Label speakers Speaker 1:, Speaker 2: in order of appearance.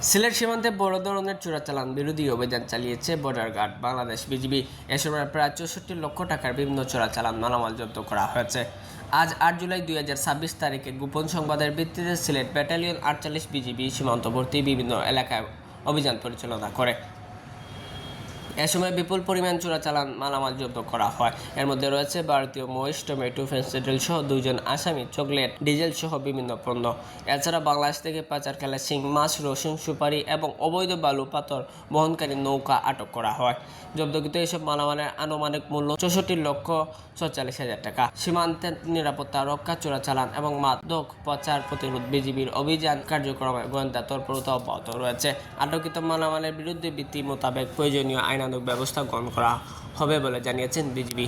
Speaker 1: সিলেট সীমান্তে বড় ধরনের চোরাচালান বিরোধী অভিযান চালিয়েছে বর্ডার গার্ড বাংলাদেশ বিজিবি। এ সময় প্রায় 64 লক্ষ টাকার বিভিন্ন চোরাচালান মালামাল জব্দ করা হয়েছে। আজ 8 জুলাই 2026 তারিখে গোপন সংবাদের ভিত্তিতে সিলেট ব্যাটালিয়ন 48 বিজিবি সীমান্তবর্তী বিভিন্ন এলাকায় অভিযান পরিচালনা করে। এ সময় বিপুল পরিমাণ চোরাচালান মালামাল জব্দ করা হয়। এর মধ্যে রয়েছে ভারতীয় মহিষ, টমেটো, ফেন্সিডিল সহ 2 জন আসামি, চকলেট, ডিজেল সহ বিভিন্ন পণ্য। এছাড়া বাংলাদেশ থেকে পাচারকালে শিং মাছ, রসুন, সুপারি এবং অবৈধ বালু পাথর বহনকারী নৌকা আটক করা হয়। জব্দকৃত এসব মালামালের আনুমানিক মূল্য 64,46,000 টাকা। সীমান্তের নিরাপত্তা রক্ষা, চোরাচালান এবং মাদক পাচার প্রতিরোধ বিজিবির অভিযান কার্যক্রমে গোয়েন্দা তৎপরতা অব্যাহত রয়েছে। আটককৃত মালামালের বিরুদ্ধে বিধি মোতাবেক প্রয়োজনীয় আইনানুগ ব্যবস্থা গ্রহণ করা হবে বলে জানিয়েছেন বিজিবি।